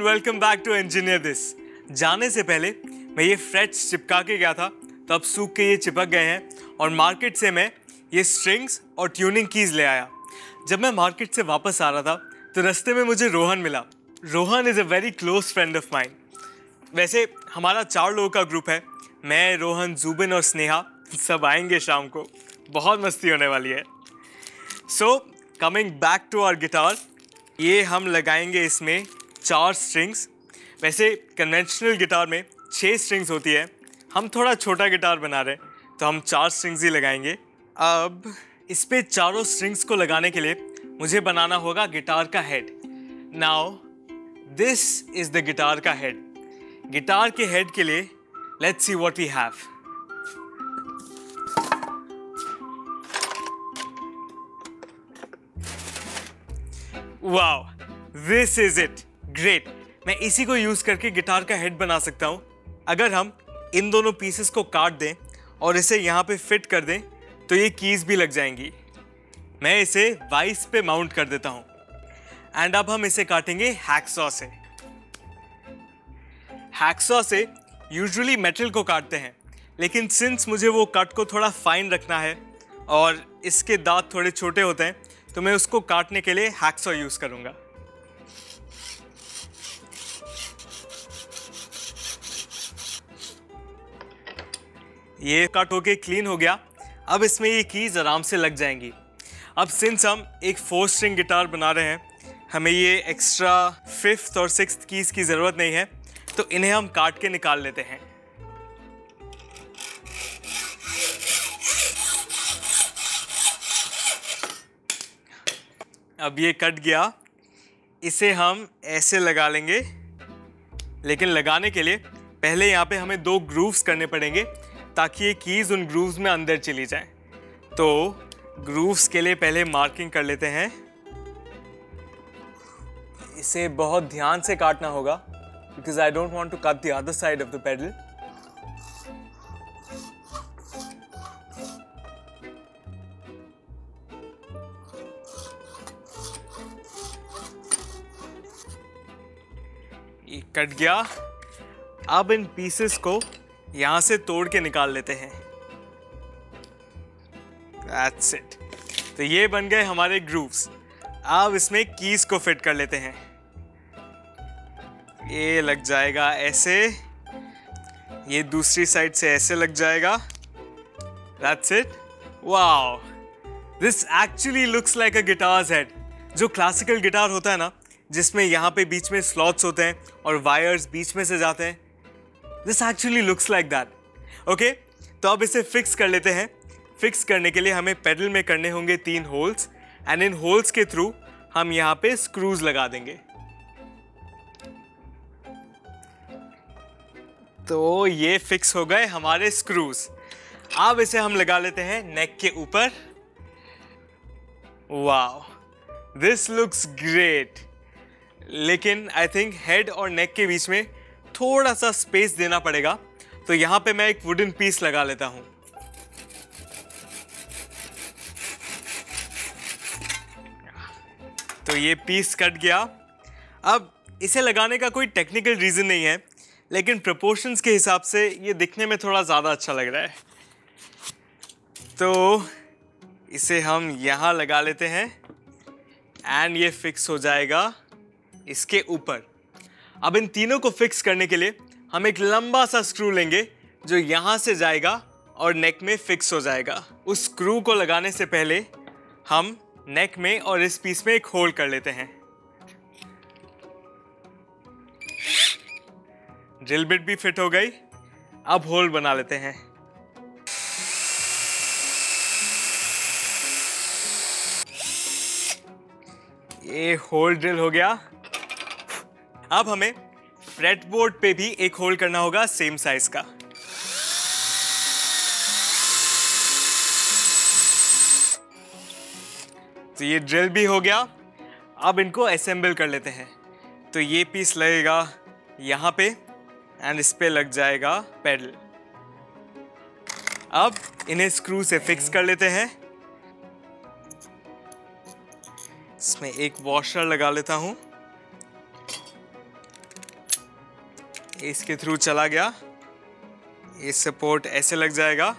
Welcome back to engineer this. जाने से पहले मैं ये फ्रेट्स चिपका के गया था, तो अब सूख के ये चिपक गए हैं और मार्केट से मैं ये स्ट्रिंग्स और ट्यूनिंग कीज ले आया। जब मैं मार्केट से वापस आ रहा था तो रास्ते में मुझे रोहन मिला। Rohan is a very close friend of mine. वैसे हमारा 4 लोगों का ग्रुप है, मैं, रोहन, जुबिन और स्नेहा। सब आएंगे शाम को, बहुत मस्ती होने वाली है। So coming back to our guitar, ये हम लगाएंगे इसमें 4 स्ट्रिंग्स। वैसे कन्वेंशनल गिटार में 6 स्ट्रिंग्स होती है, हम थोड़ा छोटा गिटार बना रहे हैं तो हम 4 स्ट्रिंग्स ही लगाएंगे। अब इस पे चारों स्ट्रिंग्स को लगाने के लिए मुझे बनाना होगा गिटार का head. Now this is the guitar का हेड। गिटार के हेड के लिए let's see what we have. Wow, this is it, great. मैं इसी को यूज करके गिटार का हेड बना सकता हूं। अगर हम इन दोनों पीसेस को काट दें और इसे यहां पे फिट कर दें तो ये कीज भी लग जाएंगी। मैं इसे वाइस पे माउंट कर देता हूं। एंड अब हम इसे काटेंगे हैक्सॉ से। हैक्सॉ से यूजुअली मेटल को काटते हैं, लेकिन सिंस मुझे वो कट को थोड़ा फाइन रखना है और इसके दांत थोड़े छोटे होते हैं, तो मैं उसको काटने के लिए हैक्सॉ यूज करूंगा। ये कट होके क्लीन हो गया। अब इसमें ये कीज आराम से लग जाएंगी। अब सिंस हम एक 4 स्ट्रिंग गिटार बना रहे हैं, हमें ये एक्स्ट्रा 5th और 6th कीज की जरूरत नहीं है, तो इन्हें हम काट के निकाल लेते हैं। अब ये कट गया, इसे हम ऐसे लगा लेंगे, लेकिन लगाने के लिए पहले यहाँ पे हमें 2 ग्रूव्स करने पड़ेंगे ताकि ये कीज उन ग्रूव्स में अंदर चली जाए। तो ग्रूव्स के लिए पहले मार्किंग कर लेते हैं। इसे बहुत ध्यान से काटना होगा because I don't want to cut the other side of the pedal. ये कट गया। अब इन पीसेस को यहां से तोड़ के निकाल लेते हैं। That's it। तो ये बन गए हमारे ग्रूव्स। अब इसमें कीज को फिट कर लेते हैं। ये लग जाएगा ऐसे, ये दूसरी साइड से ऐसे लग जाएगा। That's it। Wow, this actually looks like a guitar's head। जो क्लासिकल गिटार होता है ना, जिसमें यहाँ पे बीच में स्लॉट्स होते हैं और वायर्स बीच में से जाते हैं, This actually looks like that। Okay, तो अब इसे फिक्स कर लेते हैं। फिक्स करने के लिए हमें पेडल में करने होंगे 3 होल्स एंड इन होल्स के थ्रू हम यहाँ पे स्क्रूज लगा देंगे। तो ये फिक्स हो गए हमारे स्क्रूज। अब इसे हम लगा लेते हैं नेक के ऊपर। Wow, this looks great. लेकिन आई थिंक हेड और नेक के बीच में थोड़ा सा स्पेस देना पड़ेगा, तो यहां पे मैं एक वुडन पीस लगा लेता हूं। तो ये पीस कट गया। अब इसे लगाने का कोई टेक्निकल रीजन नहीं है, लेकिन प्रोपोर्शंस के हिसाब से ये दिखने में थोड़ा ज़्यादा अच्छा लग रहा है। तो इसे हम यहां लगा लेते हैं एंड ये फिक्स हो जाएगा इसके ऊपर। अब इन तीनों को फिक्स करने के लिए हम एक लंबा सा स्क्रू लेंगे जो यहां से जाएगा और नेक में फिक्स हो जाएगा। उस स्क्रू को लगाने से पहले हम नेक में और इस पीस में एक होल कर लेते हैं। ड्रिल बिट भी फिट हो गई। अब होल बना लेते हैं। ये होल ड्रिल हो गया। अब हमें फ्रेटबोर्ड पे भी एक होल करना होगा सेम साइज का। तो ये ड्रिल भी हो गया। अब इनको असेंबल कर लेते हैं। तो ये पीस लगेगा यहाँ पे एंड इस पे लग जाएगा पेडल। अब इन्हें स्क्रू से फिक्स कर लेते हैं। इसमें एक वॉशर लगा लेता हूं। इसके थ्रू चला गया, ये सपोर्ट ऐसे लग जाएगा।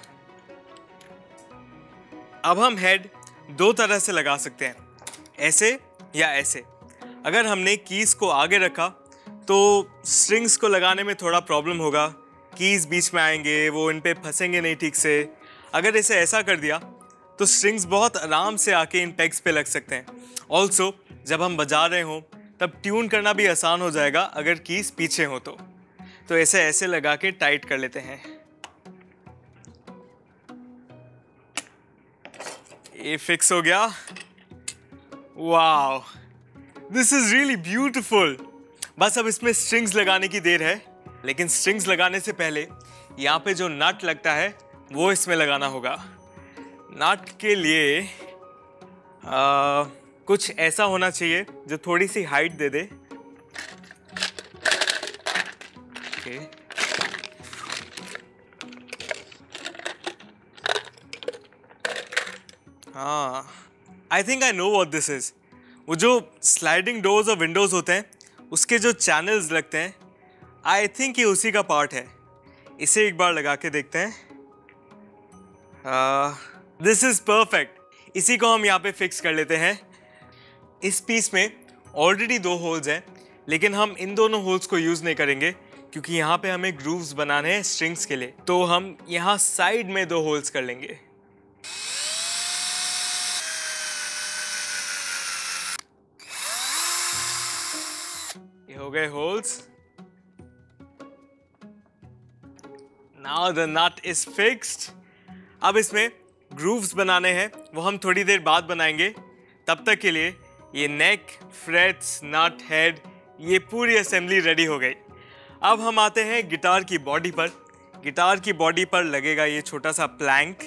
अब हम हेड दो तरह से लगा सकते हैं, ऐसे या ऐसे। अगर हमने कीज को आगे रखा तो स्ट्रिंग्स को लगाने में थोड़ा प्रॉब्लम होगा, कीज बीच में आएंगे, वो इन पे फंसेंगे नहीं ठीक से। अगर इसे ऐसा कर दिया तो स्ट्रिंग्स बहुत आराम से आके इन पेग्स पे लग सकते हैं। ऑल्सो जब हम बजा रहे हों तब ट्यून करना भी आसान हो जाएगा अगर कीज पीछे हो तो ऐसे ऐसे लगा के टाइट कर लेते हैं। ये फिक्स हो गया। Wow, this is really beautiful. बस अब इसमें स्ट्रिंग्स लगाने की देर है, लेकिन स्ट्रिंग्स लगाने से पहले यहाँ पे जो नट लगता है वो इसमें लगाना होगा। नट के लिए कुछ ऐसा होना चाहिए जो थोड़ी सी हाइट दे दे। okay. हाँ, I think I know what this is. वो जो स्लाइडिंग डोर्स और विंडोज होते हैं उसके जो चैनल्स लगते हैं, आई थिंक ये उसी का पार्ट है। इसे एक बार लगा के देखते हैं। This is perfect. इसी को हम यहाँ पे फिक्स कर लेते हैं। इस पीस में ऑलरेडी 2 होल्स हैं, लेकिन हम इन दोनों होल्स को यूज़ नहीं करेंगे क्योंकि यहाँ पे हमें ग्रूव्स बनाने हैं स्ट्रिंग्स के लिए। तो हम यहाँ साइड में 2 होल्स कर लेंगे। ये हो गए holes. Now the nut is fixed. अब इसमें ग्रूव्स बनाने हैं, वो हम थोड़ी देर बाद बनाएंगे। तब तक के लिए ये नेक, फ्रेट्स, नट, हेड, ये पूरी असेंबली रेडी हो गई। अब हम आते हैं गिटार की बॉडी पर। गिटार की बॉडी पर लगेगा ये छोटा सा प्लैंक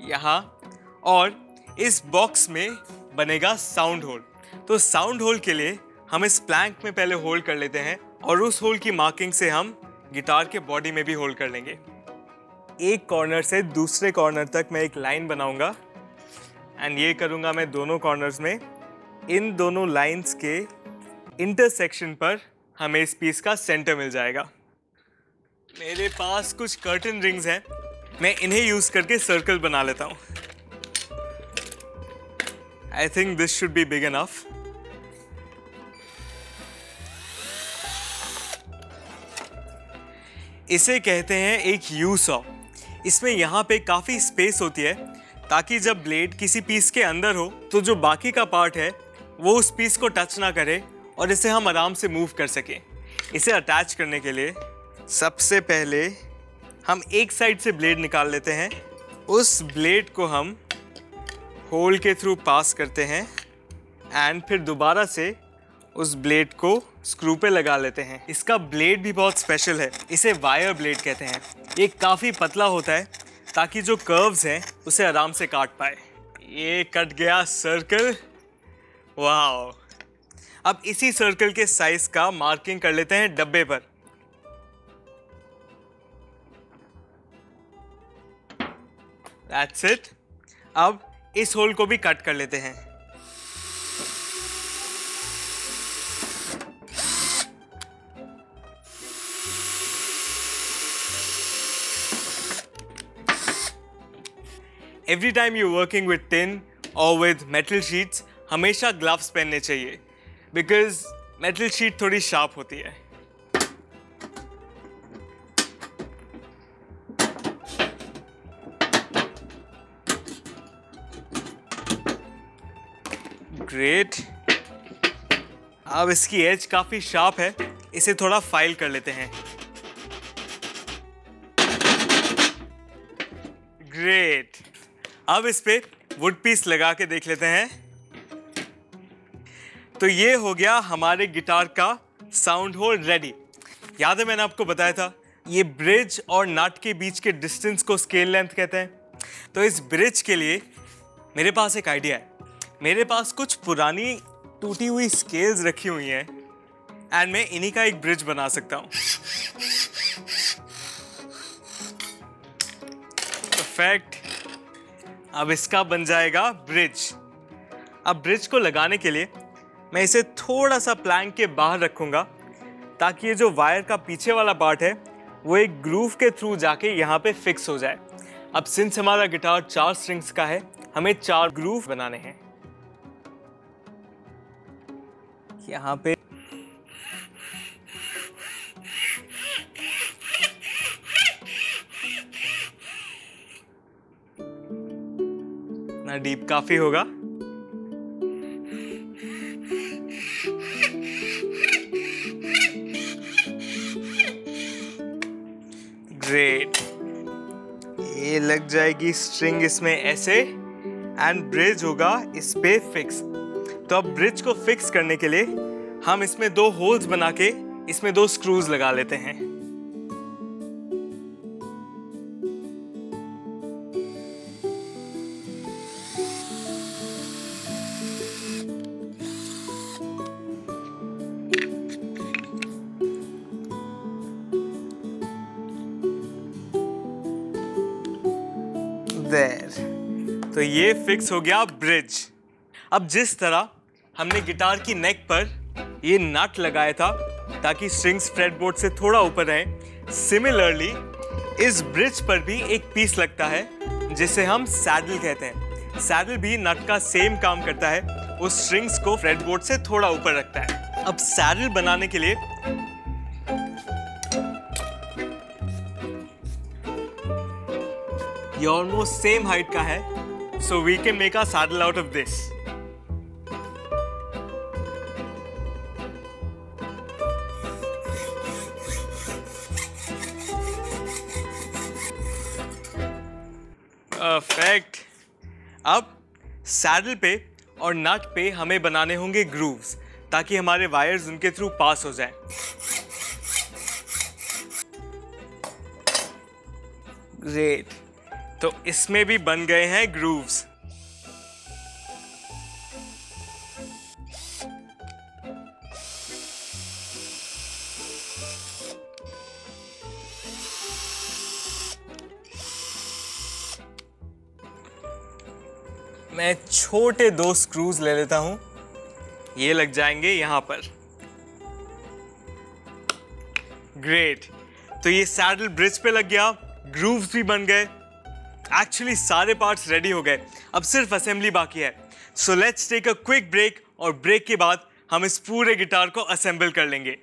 यहाँ, और इस बॉक्स में बनेगा साउंड होल। तो साउंड होल के लिए हम इस प्लैंक में पहले होल्ड कर लेते हैं और उस होल की मार्किंग से हम गिटार के बॉडी में भी होल्ड कर लेंगे। एक कॉर्नर से दूसरे कॉर्नर तक मैं एक लाइन बनाऊंगा एंड ये करूंगा मैं दोनों कॉर्नर्स में। इन दोनों लाइंस के इंटरसेक्शन पर हमें इस पीस का सेंटर मिल जाएगा। मेरे पास कुछ कर्टन रिंग्स हैं, मैं इन्हें यूज करके सर्कल बना लेता हूं। I think this should be big enough. इसे कहते हैं एक यू सॉ। इसमें यहाँ पे काफ़ी स्पेस होती है ताकि जब ब्लेड किसी पीस के अंदर हो तो जो बाकी का पार्ट है वो उस पीस को टच ना करे और इसे हम आराम से मूव कर सकें। इसे अटैच करने के लिए सबसे पहले हम एक साइड से ब्लेड निकाल लेते हैं। उस ब्लेड को हम होल के थ्रू पास करते हैं एंड फिर दोबारा से उस ब्लेड को स्क्रू पे लगा लेते हैं। इसका ब्लेड भी बहुत स्पेशल है, इसे वायर ब्लेड कहते हैं। ये काफ़ी पतला होता है ताकि जो कर्व्स हैं उसे आराम से काट पाए। ये कट गया सर्कल। वाह, अब इसी सर्कल के साइज का मार्किंग कर लेते हैं डब्बे पर। That's it। अब इस होल को भी कट कर लेते हैं। Every time you're working with tin or with metal sheets, हमेशा ग्लव्स पहनने चाहिए because metal sheet थोड़ी शार्प होती है। ग्रेट। अब इसकी एज काफी शार्प है, इसे थोड़ा फाइल कर लेते हैं। ग्रेट। अब इस पे वुड पीस लगा के देख लेते हैं। तो ये हो गया हमारे गिटार का साउंड होल रेडी। याद है मैंने आपको बताया था ये ब्रिज और नट के बीच के डिस्टेंस को स्केल लेंथ कहते हैं। तो इस ब्रिज के लिए मेरे पास एक आइडिया है। मेरे पास कुछ पुरानी टूटी हुई स्केल्स रखी हुई हैं एंड मैं इन्हीं का एक ब्रिज बना सकता हूँ। परफेक्ट। अब इसका बन जाएगा ब्रिज। अब ब्रिज को लगाने के लिए मैं इसे थोड़ा सा प्लैंक के बाहर रखूंगा ताकि ये जो वायर का पीछे वाला पार्ट है वो एक ग्रूव के थ्रू जाके यहाँ पे फिक्स हो जाए। अब सिंस हमारा गिटार 4 स्ट्रिंग्स का है, हमें 4 ग्रूव बनाने हैं। यहाँ पे ना डीप काफी होगा। ग्रेट, ये लग जाएगी स्ट्रिंग इसमें ऐसे एंड ब्रिज होगा इस पे फिक्स। तो अब ब्रिज को फिक्स करने के लिए हम इसमें 2 होल्स बना के इसमें 2 स्क्रूज लगा लेते हैं। तो ये फिक्स हो गया ब्रिज। अब जिस तरह हमने गिटार की नेक पर ये नट लगाया था ताकि स्ट्रिंग्स फ्रेटबोर्ड से थोड़ा ऊपर रहे, सिमिलरली इस ब्रिज पर भी एक पीस लगता है जिसे हम सैडल कहते हैं। सैडल भी नट का सेम काम करता है, उस स्ट्रिंग्स को फ्रेटबोर्ड से थोड़ा ऊपर रखता है। अब सैडल बनाने के लिए ये ऑलमोस्ट सेम हाइट का है, so we can make a saddle out of this. Perfect. अब सैडल पे और नट पे हमें बनाने होंगे ग्रूव्स ताकि हमारे वायर्स उनके थ्रू पास हो जाए। ग्रेट, तो इसमें भी बन गए हैं ग्रूव्स। मैं छोटे 2 स्क्रूज ले लेता हूं, ये लग जाएंगे यहां पर। ग्रेट, तो ये सैडल ब्रिज पे लग गया, ग्रूव्स भी बन गए। एक्चुअली सारे पार्ट्स रेडी हो गए, अब सिर्फ असेंबली बाकी है। So let's take a quick break और ब्रेक के बाद हम इस पूरे गिटार को असेंबल कर लेंगे।